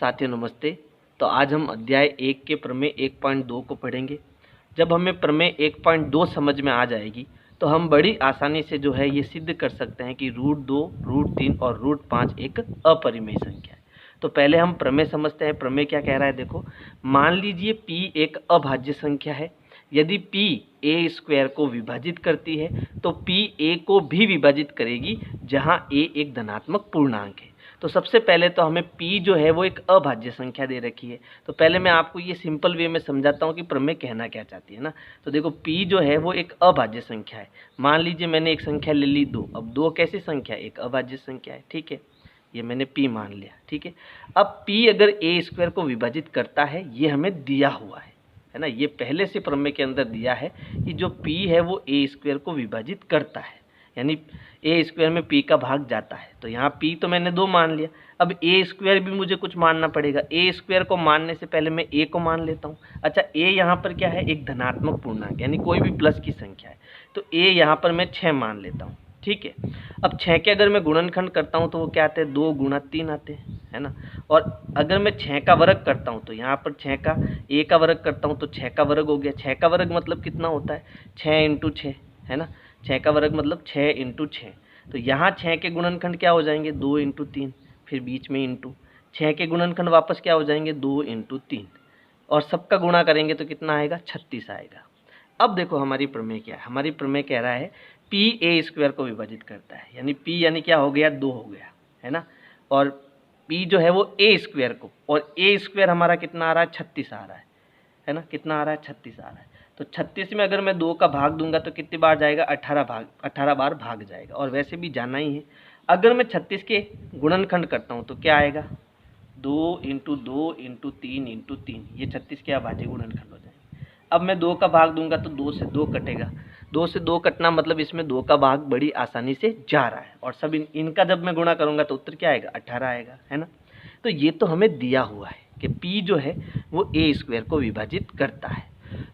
साथियों नमस्ते। तो आज हम अध्याय 1 के प्रमेय 1.2 को पढ़ेंगे। जब हमें प्रमेय 1.2 समझ में आ जाएगी तो हम बड़ी आसानी से जो है ये सिद्ध कर सकते हैं कि √2, √3 और √5 एक अपरिमेय संख्या है। तो पहले हम प्रमेय समझते हैं। प्रमेय क्या कह रहा है, देखो मान लीजिए p एक अभाज्य संख्या है। यदि p a² को विभाजित करती है तो p a को भी विभाजित करेगी जहां a एक धनात्मक पूर्णांक है। तो सबसे पहले तो हमें p जो है वो एक अभाज्य संख्या दे रखी है। तो पहले मैं आपको ये सिंपल वे में समझाता हूँ कि प्रमेय कहना क्या चाहती है ना। तो देखो p जो है वो एक अभाज्य संख्या है। मान लीजिए मैंने एक संख्या ले ली 2। अब 2 कैसी संख्या है, एक अभाज्य संख्या है, ठीक है। ये मैंने p मान लिया, ठीक है। अब p अगर a² को विभाजित करता है, ये हमें दिया हुआ है ना। ये पहले से प्रमेय के अंदर दिया है कि जो p है वो a² को विभाजित करता है, यानी a² में p का भाग जाता है। तो यहाँ p तो मैंने 2 मान लिया। अब a² भी मुझे कुछ मानना पड़ेगा। a² को मानने से पहले मैं a को मान लेता हूँ। अच्छा, a यहाँ पर क्या है, एक धनात्मक पूर्णांक यानी कोई भी प्लस की संख्या है। तो a यहाँ पर मैं 6 मान लेता हूँ, ठीक है। अब 6 के अगर मैं गुणनखंड करता हूँ तो वो क्या आते हैं, 2 गुणा 3 आते हैं, है ना। और अगर मैं 6 का वर्ग करता हूँ तो यहाँ पर 6 का a का वर्ग करता हूँ तो 6 का वर्ग हो गया। 6 का वर्ग मतलब कितना होता है, 6 × 6, है ना। 6 का वर्ग मतलब 6 × 6। तो यहाँ 6 के गुणनखंड क्या हो जाएंगे, 2 × 3, फिर बीच में इंटू 6 के गुणनखंड वापस क्या हो जाएंगे, 2 × 3, और सबका गुणा करेंगे तो कितना आएगा, 36 आएगा। अब देखो हमारी प्रमेय क्या है। हमारी प्रमेय कह रहा है p a² को विभाजित करता है, यानी p यानी क्या हो गया, 2 हो गया, है ना। और p जो है वो a² को, और a² हमारा कितना आ रहा है, 36 आ रहा है ना। कितना आ रहा है, 36 आ रहा है। तो 36 में अगर मैं 2 का भाग दूंगा तो कितनी बार जाएगा, 18 बार भाग जाएगा। और वैसे भी जाना ही है। अगर मैं 36 के गुणनखंड करता हूँ तो क्या आएगा, 2 × 2 × 3 × 3, ये 36 के अभाज्य गुणनखंड हो जाएंगे। अब मैं 2 का भाग दूंगा तो 2 से 2 कटेगा। 2 से 2 कटना मतलब इसमें 2 का भाग बड़ी आसानी से जा रहा है। और सब इनका जब मैं गुणा करूंगा तो उत्तर क्या आएगा, 18 आएगा, है ना। तो ये तो हमें दिया हुआ है कि p जो है वो a² को विभाजित करता है।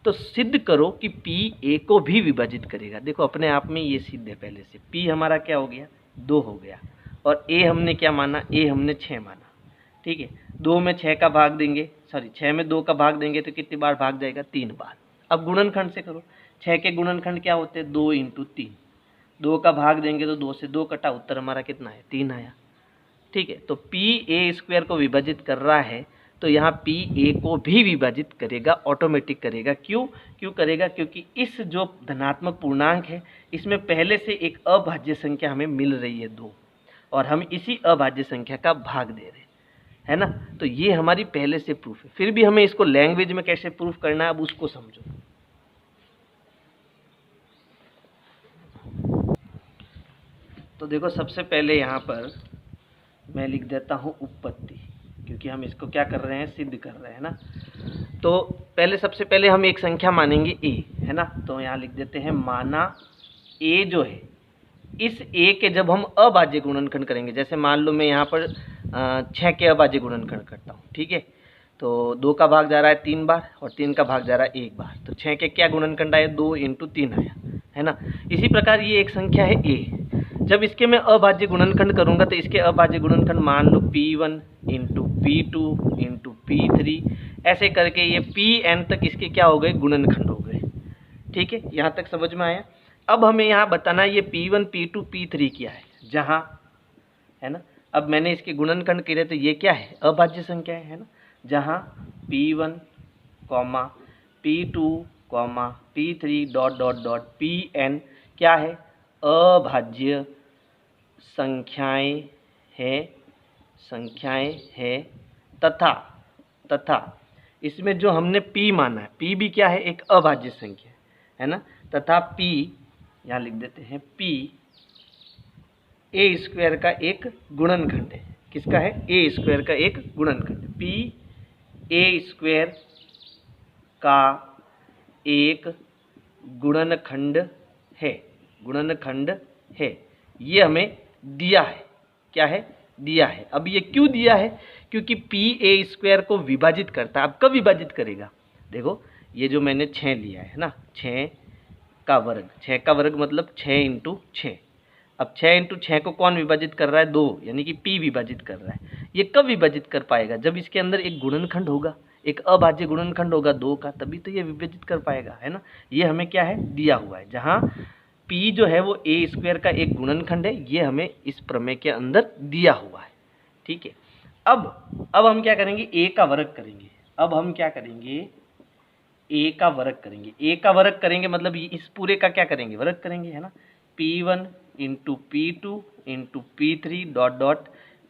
तो सिद्ध करो कि p a को भी विभाजित करेगा। देखो अपने आप में ये सिद्ध है। पहले से p हमारा क्या हो गया, 2 हो गया, और a हमने क्या माना, a हमने 6 माना, ठीक है। 2 में 6 का भाग देंगे, 6 में 2 का भाग देंगे तो कितनी बार भाग जाएगा, 3 बार। अब गुणनखंड से करो। 6 के गुणनखंड क्या होते हैं, 2 × 3। 2 का भाग देंगे तो 2 से 2 कटा, उत्तर हमारा कितना है, 3 आया, ठीक है। तो p a² को विभाजित कर रहा है तो यहाँ p a को भी विभाजित करेगा, ऑटोमेटिक करेगा। क्यों करेगा, क्योंकि इस जो धनात्मक पूर्णांक है इसमें पहले से एक अभाज्य संख्या हमें मिल रही है 2, और हम इसी अभाज्य संख्या का भाग दे रहे हैं, है ना। तो ये हमारी पहले से प्रूफ है। फिर भी हमें इसको लैंग्वेज में कैसे प्रूफ करना है, अब उसको समझो। तो देखो सबसे पहले यहाँ पर मैं लिख देता हूँ उत्पत्ति, क्योंकि हम इसको क्या कर रहे हैं, सिद्ध कर रहे हैं ना। तो पहले सबसे पहले हम एक संख्या मानेंगे a, है ना। तो यहाँ लिख देते हैं, माना a जो है, इस a के जब हम अभाज्य गुणनखंड करेंगे, जैसे मान लो मैं यहाँ पर 6 के अभाज्य गुणनखंड करता हूँ, ठीक है। तो 2 का भाग जा रहा है 3 बार और 3 का भाग जा रहा है 1 बार। तो 6 के क्या गुणनखंड आया, 2 × 3 आया, है ना। इसी प्रकार ये एक संख्या है a। जब इसके मैं अभाज्य गुणनखंड करूंगा तो इसके अभाज्य गुणनखंड मान लो p1 × p2 × p3, ऐसे करके ये pn तक इसके क्या हो गए, गुणनखंड हो गए, ठीक है। यहाँ तक समझ में आया। अब हमें यहाँ बताना है ये p1 p2 p3 क्या है, जहाँ, है ना। अब मैंने इसके गुणनखंड करे तो ये क्या है, अभाज्य संख्या है ना। जहाँ p1, p2, p3 ... pn क्या है, अभाज्य संख्याएं हैं तथा इसमें जो हमने p माना है, p भी क्या है, एक अभाज्य संख्या है ना। तथा p, यहाँ लिख देते हैं, p a² का एक गुणनखंड है। किसका है, a² का एक गुणनखंड। p a² का एक गुणनखंड है, ये हमें दिया है। क्या है, दिया है। अब ये क्यों दिया है, क्योंकि p a² को विभाजित करता है। अब कब विभाजित करेगा, देखो ये जो मैंने 6 लिया है ना, 6 का वर्ग मतलब 6 × 6। अब 6 × 6 को कौन विभाजित कर रहा है, 2, यानी कि p विभाजित कर रहा है। ये कब विभाजित कर पाएगा? जब इसके अंदर एक गुणनखंड होगा, एक अभाज्य गुणनखंड होगा 2 का, तभी तो ये विभाजित कर पाएगा, है ना। ये हमें क्या है, दिया हुआ है, जहाँ p जो है वो ए स्क्वायर का एक गुणनखंड है, ये हमें इस प्रमेय के अंदर दिया हुआ है, ठीक है। अब हम क्या करेंगे, a का वर्ग करेंगे। अब हम क्या करेंगे, a का वर्ग करेंगे। a का वर्ग करेंगे मतलब इस पूरे का क्या करेंगे, वर्ग करेंगे, है ना। p1 into p2 into p3 dot dot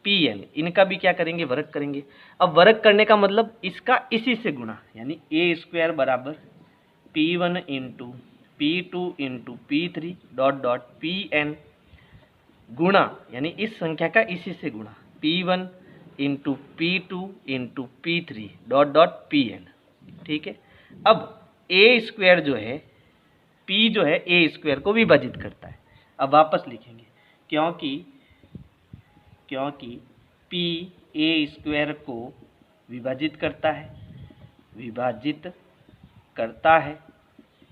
pn, इनका भी क्या करेंगे, वर्ग करेंगे। अब वर्ग करने का मतलब इसका इसी से गुणा, यानी a स्क्वायर बराबर p1 into p2 into p3 dot dot pn गुणा, यानी इस संख्या का इसी से गुणा p1 into p2 into p3 dot dot pn, ठीक है। अब a स्क्वायर जो है, p जो है a स्क्वायर को विभाजित करता है। अब वापस लिखेंगे, क्योंकि p a स्क्वायर को विभाजित करता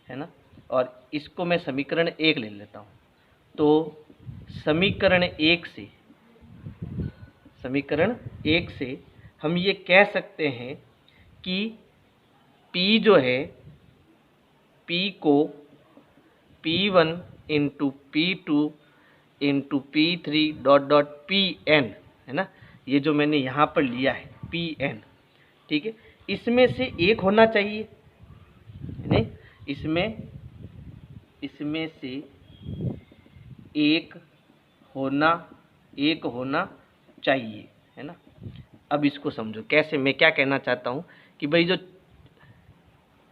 है ना। और इसको मैं समीकरण 1 ले लेता हूँ। तो समीकरण 1 से हम ये कह सकते हैं कि p जो है, p को p1 into p2 into p3 dot dot pn, है ना, ये जो मैंने यहाँ पर लिया है pn, ठीक है, इसमें से एक होना चाहिए, नहीं, इसमें से एक होना चाहिए, है ना। अब इसको समझो कैसे, मैं क्या कहना चाहता हूँ कि भाई जो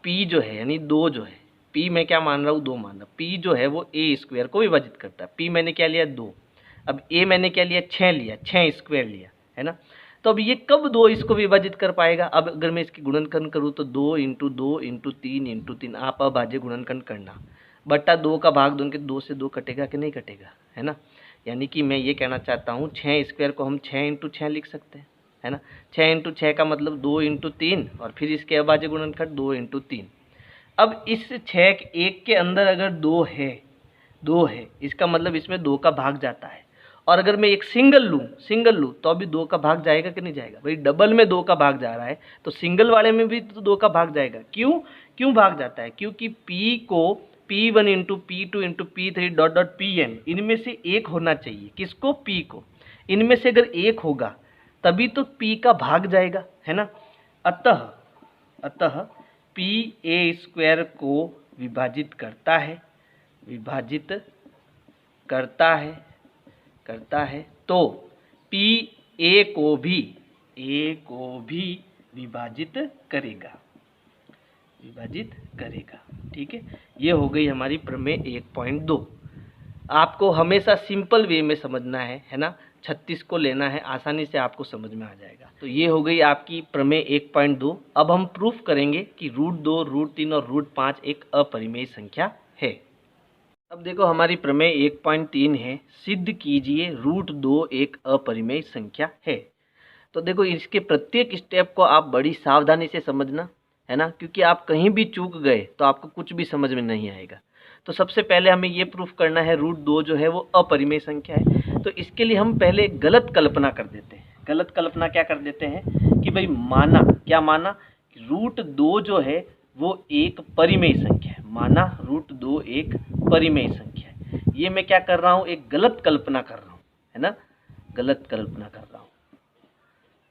p जो है, यानी 2 जो है, p मैं क्या मान रहा हूँ, 2 मान रहा हूँ, p जो है वो a स्क्वायर को विभाजित करता है। p मैंने क्या लिया, 2। अब a मैंने क्या लिया, 6 स्क्वायर लिया, है ना। तो अब ये कब 2 इसको विभाजित कर पाएगा? अब अगर मैं इसकी गुणनखंड करूँ तो 2 इंटू 2 इंटू 3 इंटू 3, आप अभाज्य गुणनखंड करना, बटा 2 का भाग दोगे, 2 से 2 कटेगा कि नहीं कटेगा, है ना। यानी कि मैं ये कहना चाहता हूँ 6 स्क्वायर को हम 6 इंटू 6 लिख सकते हैं, है ना। 6 इंटू 6 का मतलब 2 इंटू 3, और फिर इसके अभाज्य गुणनखंड 2 इंटू 3। अब इस 6 1 के अंदर अगर 2 है, इसका मतलब इसमें 2 का भाग जाता है। और अगर मैं एक सिंगल लूँ तो अभी 2 का भाग जाएगा कि नहीं जाएगा? भाई डबल में 2 का भाग जा रहा है, तो सिंगल वाले में भी तो 2 का भाग जाएगा। क्यों भाग जाता है? क्योंकि p को p1 into p2 into p3 dot dot pn, इनमें से एक होना चाहिए। किसको? p को। इनमें से अगर एक होगा तभी तो p का भाग जाएगा, है ना। अतः p a स्क्वायर को विभाजित करता है, तो p a को भी विभाजित करेगा, ठीक है। ये हो गई हमारी प्रमेय 1.2। आपको हमेशा सिंपल वे में समझना है ना, 36 को लेना है, आसानी से आपको समझ में आ जाएगा। तो ये हो गई आपकी प्रमेय 1.2। अब हम प्रूफ करेंगे कि √2, √3 और √5 एक अपरिमेय संख्या है। अब देखो हमारी प्रमेय 1.3 है, सिद्ध कीजिए √2 एक अपरिमेय संख्या है। तो देखो इसके प्रत्येक स्टेप को आप बड़ी सावधानी से समझना, है ना, क्योंकि आप कहीं भी चूक गए तो आपको कुछ भी समझ में नहीं आएगा। तो सबसे पहले हमें ये प्रूफ करना है √2 जो है वो अपरिमेय संख्या है। तो इसके लिए हम पहले गलत कल्पना कर देते हैं। गलत कल्पना क्या कर देते हैं कि भाई माना √2 जो है वो एक परिमेय संख्या है। माना √2 एक परिमेय संख्या है। ये मैं क्या कर रहा हूँ, एक गलत कल्पना कर रहा हूँ, है ना, गलत कल्पना कर रहा हूँ।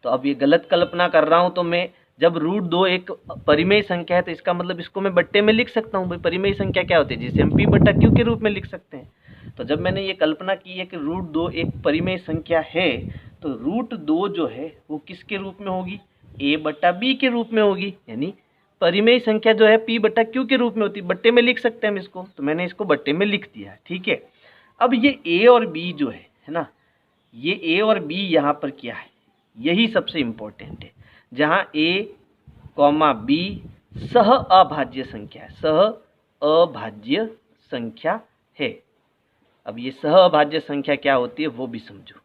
तो अब ये गलत कल्पना कर रहा हूँ, तो मैं जब √2 एक परिमेय संख्या है तो इसका मतलब इसको मैं बट्टे में लिख सकता हूँ। भाई परिमेय संख्या क्या होती है, जिसे हम p/q के रूप में लिख सकते हैं। तो जब मैंने ये कल्पना की है कि √2 एक परिमेय संख्या है, तो √2 जो है वो किसके रूप में होगी, a/b के रूप में होगी। यानी परिमेय संख्या जो है p/q के रूप में होती है, बट्टे में लिख सकते हैं हम इसको। तो मैंने इसको बट्टे में लिख दिया, ठीक है। अब ये a और b जो है ना, ये a और b यहाँ पर क्या है, यही सबसे इम्पोर्टेंट है। जहाँ a, b सह अभाज्य संख्या है। अब ये सह अभाज्य संख्या क्या होती है वो भी समझो,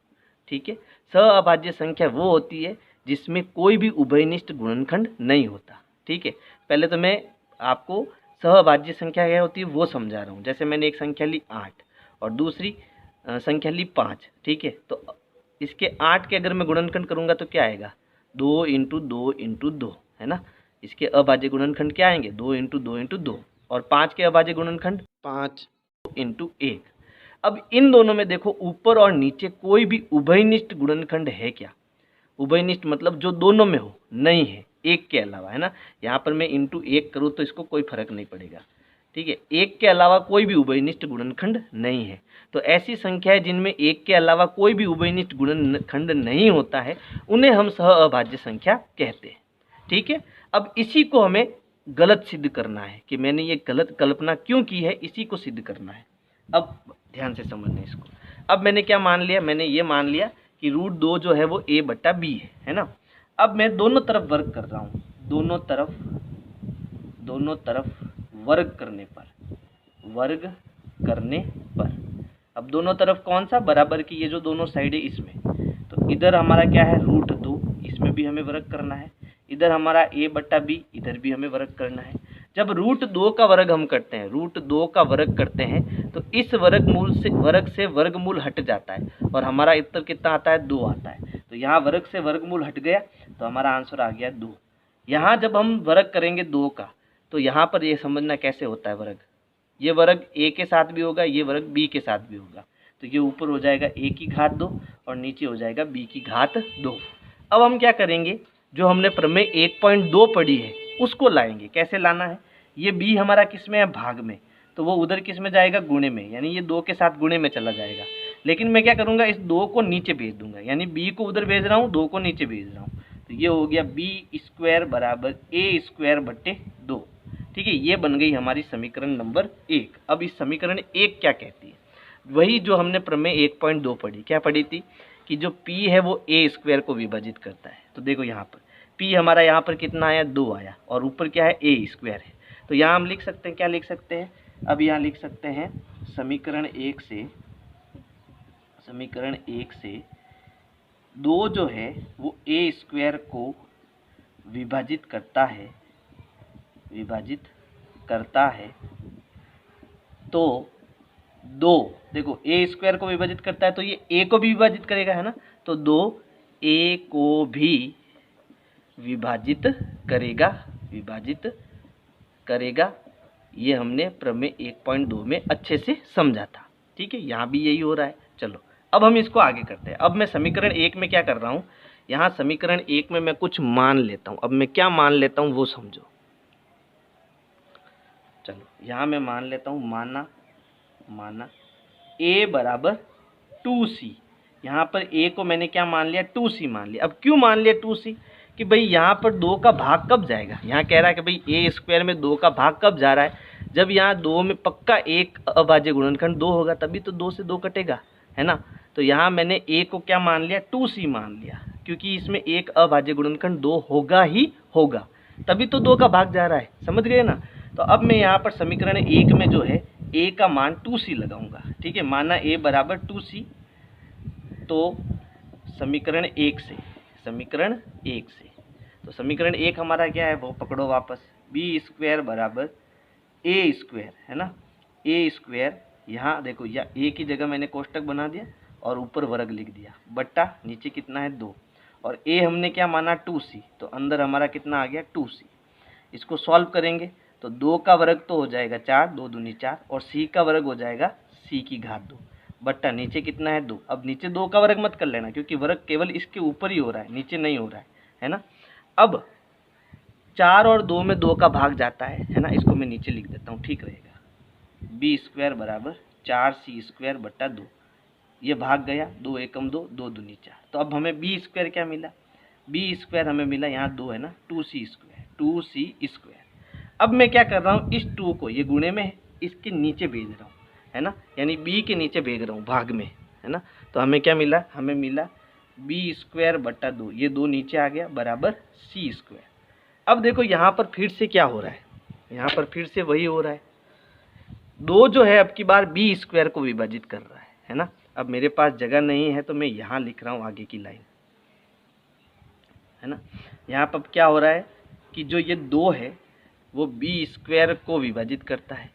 ठीक है। सह अभाज्य संख्या वो होती है जिसमें कोई भी उभयनिष्ठ गुणनखंड नहीं होता, ठीक है। पहले तो मैं आपको सह अभाज्य संख्या क्या होती है वो समझा रहा हूँ। जैसे मैंने एक संख्या ली 8 और दूसरी संख्या ली 5, ठीक है। तो इसके 8 के अगर मैं गुणनखंड करूँगा तो क्या आएगा, 2 इंटू 2 इंटू 2, है ना। इसके अभाज्य गुणनखंड क्या आएंगे, 2 इंटू 2 इंटू 2, और 5 के अभाज्य गुणनखंड 5 इंटू 1। अब इन दोनों में देखो ऊपर और नीचे कोई भी उभयनिष्ठ गुणनखंड है क्या, उभयनिष्ठ मतलब जो दोनों में हो, नहीं है, एक के अलावा, है ना। यहाँ पर मैं इंटू 1 करूँ तो इसको कोई फर्क नहीं पड़ेगा, ठीक है। एक के अलावा कोई भी उभयनिष्ठ गुणनखंड नहीं है। तो ऐसी संख्याएं जिनमें एक के अलावा कोई भी उभयनिष्ठ गुणनखंड नहीं होता है उन्हें हम सह अभाज्य संख्या कहते हैं, ठीक है। अब इसी को हमें गलत सिद्ध करना है कि मैंने ये गलत कल्पना क्यों की है, इसी को सिद्ध करना है। अब ध्यान से समझना इसको। अब मैंने क्या मान लिया, मैंने ये मान लिया कि √2 जो है वो a/b है ना। अब मैं दोनों तरफ वर्ग कर रहा हूँ, दोनों तरफ वर्ग करने पर अब दोनों तरफ कौन सा, बराबर की ये जो दोनों साइड है इसमें, तो इधर हमारा क्या है √2, इसमें भी हमें वर्ग करना है, इधर हमारा a/b, इधर भी हमें वर्ग करना है। जब √2 का वर्ग हम करते हैं, √2 का वर्ग करते हैं तो इस वर्ग से वर्गमूल हट जाता है और हमारा उत्तर कितना आता है, 2 आता है। तो यहाँ वर्ग से वर्गमूल हट गया तो हमारा आंसर आ गया 2। यहाँ जब हम वर्ग करेंगे 2 का तो यहाँ पर ये समझना कैसे होता है वर्ग, ये वर्ग a के साथ भी होगा, ये वर्ग b के साथ भी होगा। तो ये ऊपर हो जाएगा a की घात 2 और नीचे हो जाएगा b की घात 2। अब हम क्या करेंगे, जो हमने प्रमेय 1.2 पढ़ी है उसको लाएंगे। कैसे लाना है, ये b हमारा किस में है, भाग में, तो वो उधर किस में जाएगा, गुणे में, यानी ये 2 के साथ गुणे में चला जाएगा। लेकिन मैं क्या करूँगा, इस 2 को नीचे भेज दूंगा, यानी b को उधर भेज रहा हूँ, 2 को नीचे भेज रहा हूँ। तो ये हो गया b² बराबर a²/2, ठीक है। ये बन गई हमारी समीकरण नंबर 1। अब इस समीकरण 1 क्या कहती है, वही जो हमने प्रमेय 1.2 पढ़ी, क्या पढ़ी थी कि जो p है वो a² को विभाजित करता है। तो देखो यहाँ पर p हमारा यहाँ पर कितना आया, 2 आया, और ऊपर क्या है, a² है। तो यहाँ हम लिख सकते हैं, क्या लिख सकते हैं, अब यहाँ लिख सकते हैं समीकरण 1 से 2 जो है वो a² को विभाजित करता है, तो 2 देखो a² को विभाजित करता है तो ये a को भी विभाजित करेगा, है ना। तो 2 a को भी विभाजित करेगा। ये हमने प्रमेय 1.2 में अच्छे से समझा था, ठीक है। यहाँ भी यही हो रहा है। चलो अब हम इसको आगे करते हैं। अब मैं समीकरण 1 में क्या कर रहा हूँ, यहाँ समीकरण 1 में मैं कुछ मान लेता हूँ। अब मैं क्या मान लेता हूँ वो समझो। चलो यहाँ मैं मान लेता हूँ, माना a बराबर 2c। यहाँ पर a को मैंने क्या मान लिया, 2c मान लिया। अब क्यों मान लिया 2c, कि भाई यहाँ पर 2 का भाग कब जाएगा, यहाँ कह रहा है कि भाई a² में 2 का भाग कब जा रहा है, जब यहाँ 2 में पक्का एक अभाज्य गुणनखंड 2 होगा, तभी तो 2 से 2 कटेगा, है ना। तो यहाँ मैंने a को क्या मान लिया, 2c मान लिया, क्योंकि इसमें एक अभाज्य गुणनखंड 2 होगा ही होगा, तभी तो 2 का भाग जा रहा है, समझ गए ना। तो अब मैं यहाँ पर समीकरण 1 में जो है a का मान 2c लगाऊंगा, ठीक है। माना a बराबर 2c, तो समीकरण 1 से तो समीकरण 1 हमारा क्या है, वो पकड़ो वापस, b² बराबर a², है ना। a², यहाँ देखो या a की जगह मैंने कोष्टक बना दिया और ऊपर वर्ग लिख दिया, बट्टा नीचे कितना है 2, और a हमने क्या माना 2c, तो अंदर हमारा कितना आ गया 2c। इसको सॉल्व करेंगे तो 2 का वर्ग तो हो जाएगा 4, 2 दूनी 4, और c का वर्ग हो जाएगा c की घात 2, बट्टा नीचे कितना है 2। अब नीचे 2 का वर्ग मत कर लेना, क्योंकि वर्ग केवल इसके ऊपर ही हो रहा है, नीचे नहीं हो रहा है ना। अब 4 और 2 में 2 का भाग जाता है ना, इसको मैं नीचे लिख देता हूँ, ठीक रहेगा। b² बराबर 4c² बट्टा 2, ये भाग गया, 2 एकम 2, 2 दूनी 4। तो अब हमें b² क्या मिला, b² हमें मिला, यहाँ 2 है ना, 2c²। अब मैं क्या कर रहा हूँ, इस 2 को, ये गुणे में है, इसके नीचे भेज रहा हूँ, है ना, यानी b के नीचे भेज रहा हूँ भाग में, है ना। तो हमें क्या मिला, हमें मिला b² बट्टा 2, ये 2 नीचे आ गया, बराबर c²। अब देखो यहाँ पर फिर से क्या हो रहा है, यहाँ पर फिर से वही हो रहा है, 2 जो है अब की बार b² को विभाजित कर रहा है ना। अब मेरे पास जगह नहीं है तो मैं यहाँ लिख रहा हूँ आगे की लाइन, है ना। यहाँ पर क्या हो रहा है कि जो ये 2 है वो b² को विभाजित करता है,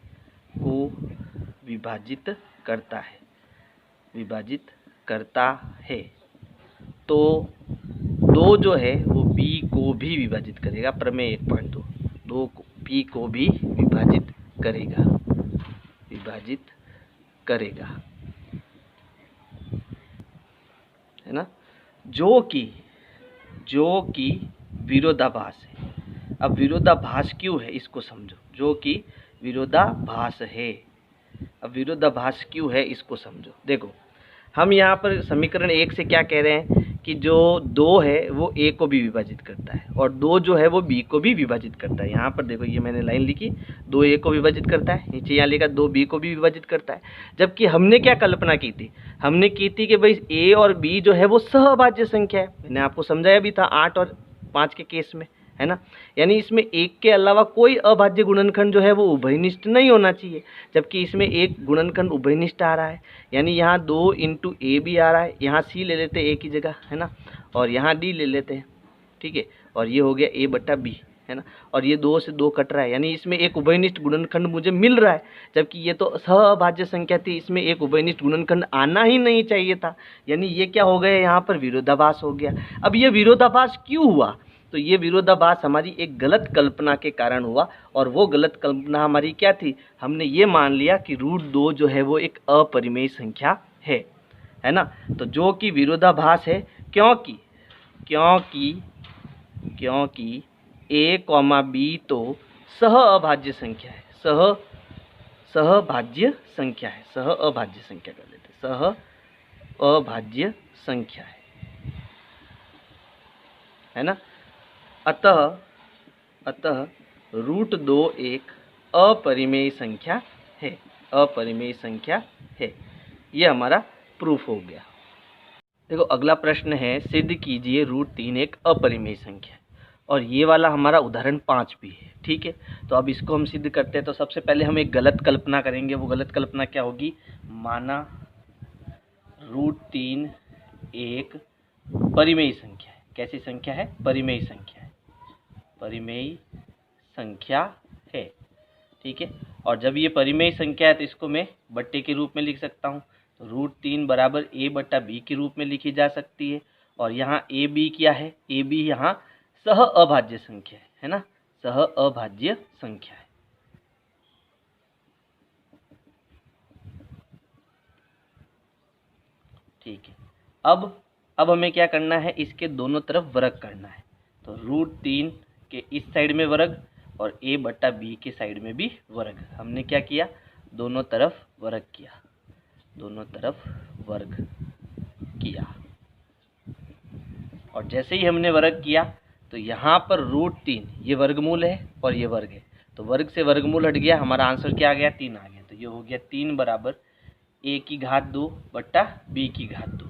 तो 2 जो है वो b को भी विभाजित करेगा, प्रमेय 1.2 2 b को भी विभाजित करेगा, है ना, जो कि विरोधाभास है। अब विरोधाभास क्यों है इसको समझो, जो कि विरोधाभास है। अब विरोधाभास क्यों है इसको समझो। देखो हम यहाँ पर समीकरण 1 से क्या कह रहे हैं कि जो 2 है वो a को भी विभाजित करता है और 2 जो है वो b को भी विभाजित करता है। यहाँ पर देखो ये मैंने लाइन लिखी, 2 a को विभाजित करता है, नीचे यहाँ लिखा 2 b को भी विभाजित करता है। जबकि हमने क्या कल्पना की थी, हमने की थी कि भाई a और b जो है वो सहभाज्य संख्या है। मैंने आपको समझाया भी था 8 और 5 के केस में, है ना। यानी इसमें एक के अलावा कोई अभाज्य गुणनखंड जो है वो उभयनिष्ठ नहीं होना चाहिए, जबकि इसमें एक गुणनखंड उभयनिष्ठ आ रहा है। यानी यहाँ 2 इंटू ए भी आ रहा है, यहाँ सी ले लेते हैं ए की जगह, है ना, और यहाँ डी ले लेते हैं, ठीक है, और ये हो गया a बट्टा बी, है ना, और ये 2 से 2 कट रहा है, यानी इसमें एक उभयनिष्ठ गुणनखंड मुझे मिल रहा है। जबकि ये तो सहभाज्य संख्या थी, इसमें एक उभयनिष्ठ गुणनखंड आना ही नहीं चाहिए था। यानी ये क्या हो गया, यहाँ पर विरोधाभास हो गया। अब ये विरोधाभास क्यों हुआ, तो ये विरोधाभास हमारी एक गलत कल्पना के कारण हुआ। और वो गलत कल्पना हमारी क्या थी, हमने ये मान लिया कि √2 जो है वो एक अपरिमेय संख्या है ना। तो जो कि विरोधाभास है, क्योंकि a, b तो सहअभाज्य संख्या है, सहअभाज्य संख्या कर लेते, सहअभाज्य संख्या है ना। अतः √2 एक अपरिमेय संख्या है, ये हमारा प्रूफ हो गया। देखो अगला प्रश्न है, सिद्ध कीजिए √3 एक अपरिमेय संख्या है। और ये वाला हमारा उदाहरण 5 भी है, ठीक है। तो अब इसको हम सिद्ध करते हैं। तो सबसे पहले हम एक गलत कल्पना करेंगे। वो गलत कल्पना क्या होगी, माना √3 एक परिमेय संख्या है। कैसी संख्या है, परिमेय संख्या है, ठीक है। और जब ये परिमेय संख्या है तो इसको मैं बट्टे के रूप में लिख सकता हूँ। तो √3 बराबर a बट्टा b के रूप में लिखी जा सकती है। और यहाँ a b क्या है, a b यहाँ सहअभाज्य संख्या है ना, सहअभाज्य संख्या है, ठीक है। अब हमें क्या करना है, इसके दोनों तरफ वर्ग करना है। तो √3 के इस साइड में वर्ग और a बट्टा b के साइड में भी वर्ग। हमने क्या किया, दोनों तरफ वर्ग किया। और जैसे ही हमने वर्ग किया तो यहाँ पर √3 ये वर्गमूल है और ये वर्ग है, तो वर्ग से वर्गमूल हट गया, हमारा आंसर क्या आ गया, 3 आ गया। तो ये हो गया 3 बराबर a की घात 2 बट्टा b की घात 2।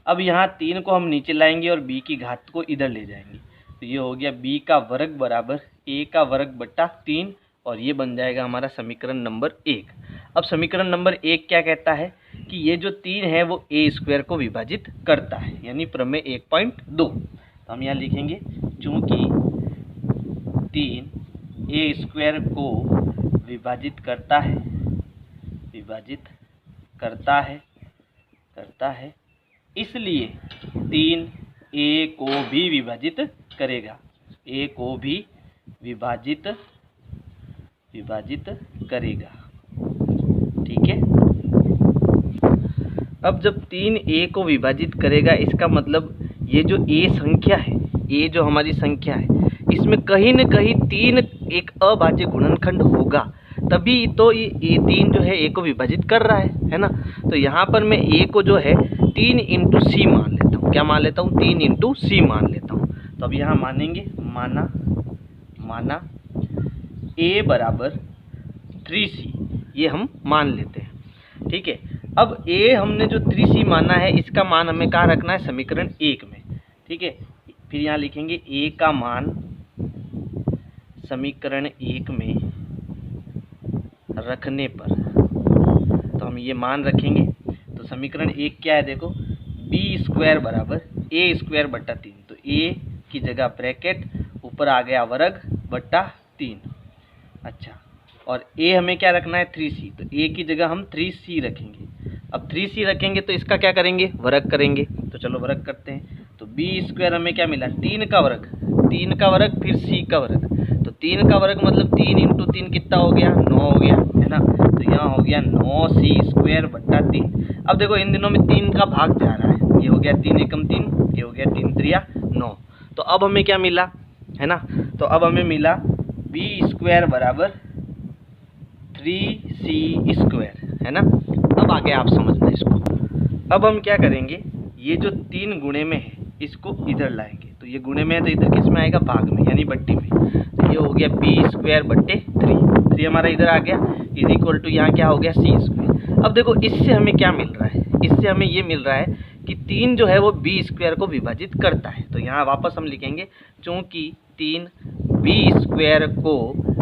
अब यहाँ 3 को हम नीचे लाएंगे और b की घात को इधर ले जाएंगे। तो ये हो गया b का वर्ग बराबर a का वर्ग बट्टा 3, और ये बन जाएगा हमारा समीकरण नंबर 1। अब समीकरण नंबर 1 क्या कहता है कि ये जो 3 है वो a² को विभाजित करता है, यानी प्रमेय 1.2। तो हम यहाँ लिखेंगे, चूँकि 3 a² को विभाजित करता है, इसलिए 3 a को भी विभाजित करेगा, ठीक है। अब जब 3 a को विभाजित करेगा, इसका मतलब ये जो a संख्या है, a जो हमारी संख्या है, इसमें कहीं न कहीं 3 एक अभाज्य गुणनखंड होगा, तभी तो ये 3 जो है a को विभाजित कर रहा है ना। तो यहाँ पर मैं a को जो है 3 इंटू सी मान लेता हूँ। क्या मान लेता हूँ, 3 इंटू सी मान लेता हूँ। तो अब यहाँ मानेंगे, माना a बराबर 3c, ये हम मान लेते हैं, ठीक है। अब a हमने जो 3c माना है, इसका मान हमें कहाँ रखना है, समीकरण 1 में, ठीक है। फिर यहाँ लिखेंगे a का मान समीकरण 1 में रखने पर, तो हम ये मान रखेंगे। तो समीकरण 1 क्या है, देखो b² बराबर a² बट्टा 3। तो a की जगह ब्रैकेट, ऊपर आ गया वर्ग बट्टा 3। अच्छा, और a हमें क्या रखना है, 3c। तो a की जगह हम 3c रखेंगे। अब 3c रखेंगे तो इसका क्या करेंगे, वर्ग करेंगे। तो चलो वर्ग करते हैं। तो बी स्क्वायर हमें क्या मिला, 3 का वर्ग, 3 का वर्ग फिर सी का वर्ग। तो 3 का वर्ग मतलब 3 इंटू 3 कितना हो गया, 9 हो गया, है ना। तो यहाँ हो गया 9c स्क्वायर बट्टा 3। अब देखो इन दिनों में 3 का भाग जा रहा है, ये हो गया 3 एकम 3, ये हो गया 3 त्रिया 9। तो अब हमें क्या मिला, है ना, तो अब हमें मिला बी स्क्वायर बराबर 3c स्क्वायर, है ना। अब आगे आप समझना इसको। अब हम क्या करेंगे, ये जो 3 गुणे में है इसको इधर लाएंगे। तो ये गुणे में है तो इधर किस में आएगा, भाग में यानी बट्टी में। तो ये हो गया बी स्क्वायर बट्टे 3 हमारा इधर आ गया, इज इक्वल टू यहाँ क्या हो गया सी स्क्वायर। अब देखो इससे हमें क्या मिल रहा है, इससे हमें ये मिल रहा है कि 3 जो है वो बी स्क्वायर को विभाजित करता है। तो यहाँ वापस हम लिखेंगे चूँकि 3 बी स्क्वायर को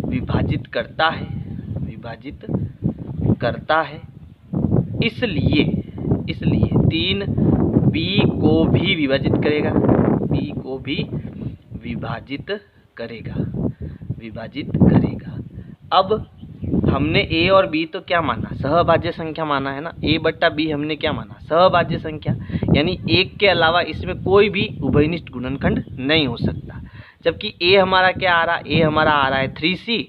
विभाजित करता है, विभाजित करता है, इसलिए 3 बी को भी विभाजित करेगा, बी को भी विभाजित करेगा, विभाजित करेगा। अब हमने ए और बी तो क्या माना, सहभाज्य संख्या माना है ना, ए बट्टा बी हमने क्या माना, सहभाज्य संख्या, यानी एक के अलावा इसमें कोई भी उभयनिष्ठ गुणनखंड नहीं हो सकता। जबकि ए हमारा क्या आ रहा है, ए हमारा आ रहा है 3c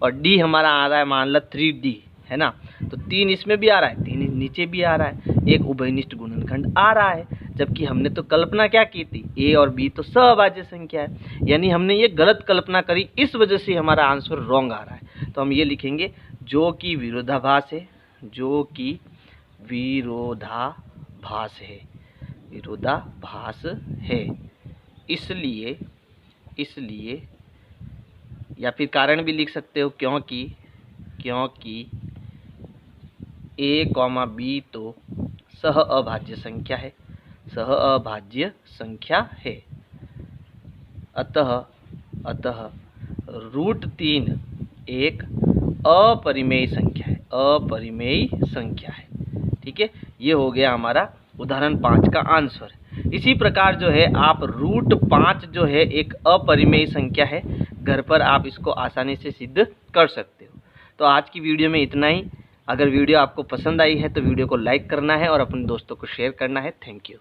और डी हमारा आ रहा है मान लो 3d, है ना। तो 3 इसमें भी आ रहा है, 3 नीचे भी आ रहा है, एक उभयनिष्ठ गुणनखंड आ रहा है। जबकि हमने तो कल्पना क्या की थी, ए और बी तो सहभाज्य संख्या है, यानी हमने ये गलत कल्पना करी, इस वजह से हमारा आंसर रॉन्ग आ रहा है। तो हम ये लिखेंगे जो कि विरोधाभास है, जो कि विरोधाभास है, विरोधाभास है, इसलिए या फिर कारण भी लिख सकते हो, क्योंकि ए कॉमा बी तो सह अभाज्य संख्या है, सह अभाज्य संख्या है। अतः √3 एक अपरिमेय संख्या है, अपरिमेय संख्या है। ठीक है, ये हो गया हमारा उदाहरण 5 का आंसर। इसी प्रकार जो है आप √5 जो है एक अपरिमेय संख्या है, घर पर आप इसको आसानी से सिद्ध कर सकते हो। तो आज की वीडियो में इतना ही। अगर वीडियो आपको पसंद आई है तो वीडियो को लाइक करना है और अपने दोस्तों को शेयर करना है। Thank you.